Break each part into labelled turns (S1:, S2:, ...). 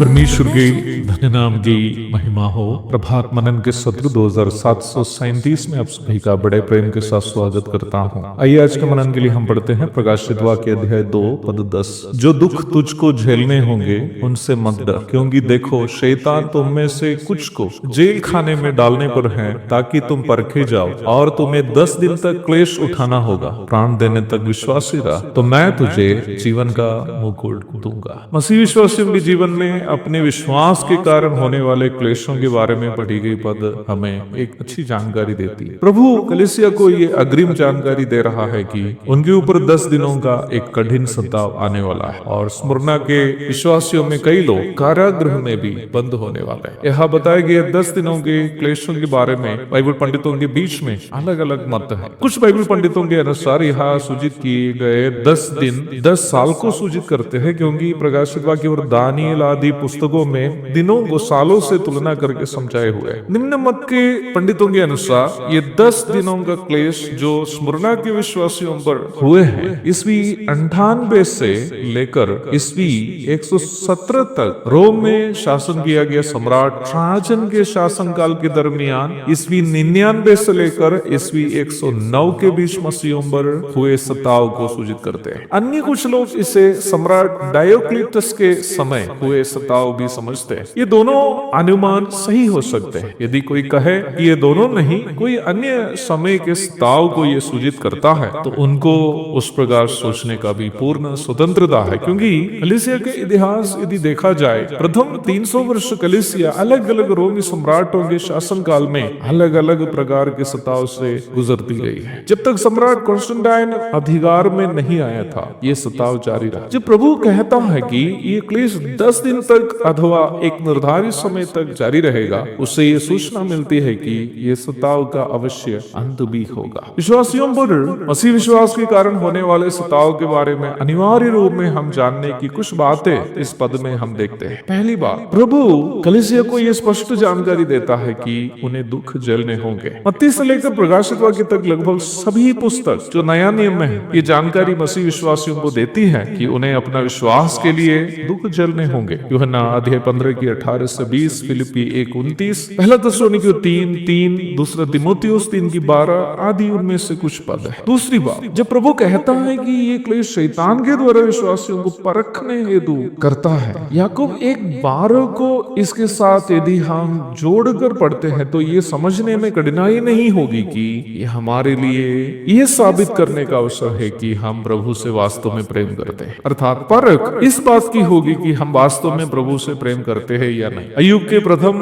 S1: परमेश्वर के धन्य नाम की महिमा हो। प्रभात मनन के सत्र 2737 में आप सभी का बड़े प्रेम के साथ स्वागत करता हूँ। आइए आज के मनन के लिए हम पढ़ते हैं प्रकाशित वाक्य अध्याय 2 पद 10। जो दुख तुझको झेलने होंगे उनसे मत डर, क्योंकि देखो शैतान तुम में से कुछ को जेल खाने में डालने पर है, ताकि तुम परखे जाओ, और तुम्हें 10 दिन तक क्लेश उठाना होगा। प्राण देने तक विश्वासी रहा तो मैं तुझे जीवन का मुकुट दूंगा। मसीह विश्वासियों के जीवन में अपने विश्वास के कारण होने वाले क्लेशों के बारे में पढ़ी गई पद हमें एक अच्छी जानकारी देती है। प्रभु कलीसिया को ये अग्रिम जानकारी दे रहा है कि उनके ऊपर 10 दिनों का एक कठिन सताव आने वाला है, और स्मुरना के विश्वासियों में कई लोग कारागृह में भी बंद होने वाले हैं। यहाँ बताए गए 10 दिनों के क्लेशों के बारे में बाइबल पंडितों के बीच में अलग अलग मत है। कुछ बाइबल पंडितों के अनुसार यहाँ सूचित किए गए 10 दिन 10 साल को सूचित करते हैं, क्योंकि प्रकाशित वाक्य और दानियल आदि पुस्तकों में दिनों को सालों से तुलना करके समझाए हुए। निम्न मत के पंडितों के अनुसार ये 10 दिनों का क्लेश जो स्मुरना के विश्वासियों पर हुए हैं, ईस्वी 98 से लेकर ईस्वी 117 तक रोम में शासन किया गया सम्राट ट्राजन के शासन काल के दरमियान ईस्वी 99 से लेकर ईस्वी 109 के बीच मसीहों पर हुए सताव को सूचित करते हैं। अन्य कुछ लोग इसे सम्राट डायोक्लिटस के समय हुए सताव भी समझते हैं। ये दोनों अनुमान सही हो सकते हैं। यदि कोई कहे कि ये दोनों नहीं, कोई अन्य समय के सताव को ये सूचित करता है, तो उनको उस प्रकार सोचने का भी पूर्ण स्वतंत्रता है, क्योंकि कलीसिया के इतिहास यदि देखा जाए, प्रथम 300 वर्ष कलीसिया अलग अलग रोमी सम्राटों के शासन काल में अलग अलग प्रकार के सताव से गुजरती रही है। जब तक सम्राट कॉन्स्टेंटाइन अधिकार में नहीं आया था, ये सताव जारी रहा। जब प्रभु कहता है कि ये क्लेश 10 दिन तक अथवा एक निर्धारित समय तक जारी रहेगा, उससे ये सूचना मिलती है कि ये सताव का अवश्य अंत भी होगा। विश्वासियों पर मसीह विश्वास के कारण होने वाले सताव के बारे में अनिवार्य रूप में हम जानने की कुछ बातें इस पद में हम देखते हैं। पहली बात, प्रभु कलीसिया को यह स्पष्ट जानकारी देता है कि उन्हें दुख झेलने होंगे। मत्ती से लेकर प्रकाशित वाक्य तक लगभग सभी पुस्तक जो नया नियम में है, ये जानकारी मसीह विश्वासियों को देती है कि उन्हें अपना विश्वास के लिए दुख झेलने होंगे। यूहन्ना अध्याय 15 की 18 से 20, फिलिपी 1:29, पहला थिस्सलुनीकियों 3:3, दूसरा तीमुथियुस 3 की 12 आदि उनमें से कुछ पद है। दूसरी बात, जब प्रभु कहता है कि ये क्लेश शैतान के द्वारा विश्वासियों को परखने हेतु करता है, याकूब 1:12 को इसके साथ यदि हम जोड़कर पढ़ते हैं तो ये समझने में कठिनाई नहीं होगी कि ये हमारे लिए ये साबित करने का अवसर है कि हम प्रभु से वास्तव में प्रेम करते हैं। अर्थात परख इस बात की होगी कि हम वास्तव में प्रभु से प्रेम करते हैं या नहीं। अय्यूब के प्रथम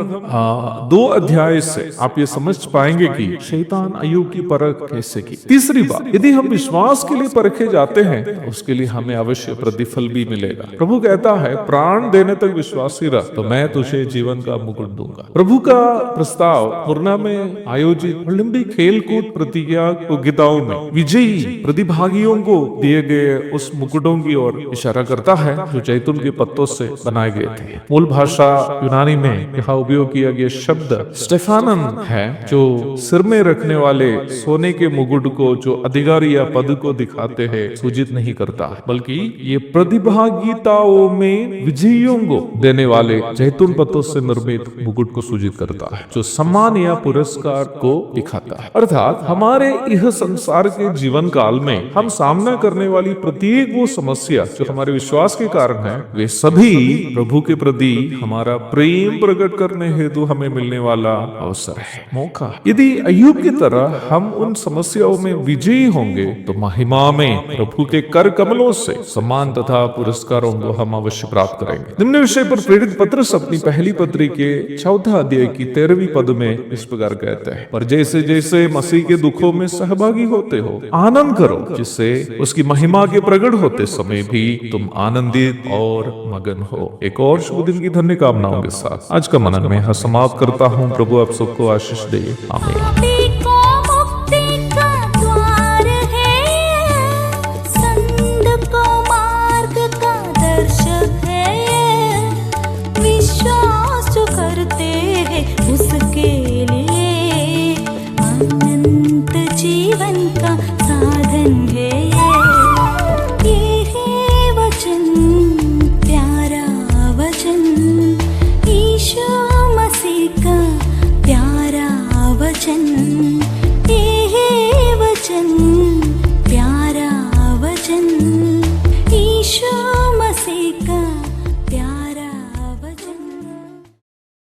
S1: 2 अध्याय से आप ये समझ पाएंगे कि शैतान अय्यूब की परख कैसे की। तीसरी बात, यदि हम विश्वास के लिए परखे जाते हैं तो उसके लिए हमें अवश्य प्रतिफल भी मिलेगा। प्रभु कहता है, प्राण देने तक विश्वासी रह तो मैं तुझे जीवन का मुकुट दूंगा। प्रभु का प्रस्ताव मुरना में आयोजित ओलंपिक खेलकूद प्रतियोगिताओं में विजयी प्रतिभागियों को दिए गए उस मुकुटों की ओर इशारा करता है जो जैतून के पत्तों से बनाए गए थे। मूल भाषा यूनानी में यहाँ उपयोग किया गया शब्द स्टेफानन है, जो सिर में रखने वाले सोने के मुकुट को जो अधिकारी या पद को दिखाते हैं सूचित नहीं करता, बल्कि ये प्रतिभागिताओं में विजयियों को देने वाले जैतून पत्तों से निर्मित मुकुट को सूचित करता है, जो सम्मान या पुरस्कार को दिखाता है। अर्थात हमारे यह संसार के जीवन काल में हम सामना करने वाली प्रत्येक वो समस्या जो हमारे विश्वास के कारण है, वे सभी प्रभु के प्रति हमारा हमारा प्रेम प्रकट करने हेतु हमें मिलने वाला अवसर है, मौका। यदि अय्यूब की तरह हम उन समस्याओं में विजयी होंगे तो महिमा में प्रभु के कर कमलों से सम्मान तथा पुरस्कारों को हम अवश्य प्राप्त करेंगे। निम्न विषय पर प्रेरित पत्रस अपनी पहली पत्री के 4 अध्याय की 13वीं पद में इस प्रकार कहते हैं, पर जैसे जैसे मसीह के दुखों में सहभागी होते हो आनंद करो, जिससे उसकी महिमा के प्रकट होते समय भी तुम आनंदित और मगन हो। एक और शुभ दिन की धन्य कामनाओं के साथ आज का मनन में समाप्त करता हूँ। प्रभु आप सबको आशीष दे, आमीन।
S2: जीवन का साधन है ये है वचन, प्यारा वचन, यीशु मसीह का प्यारा वचन। ये है वचन, प्यारा वचन, यीशु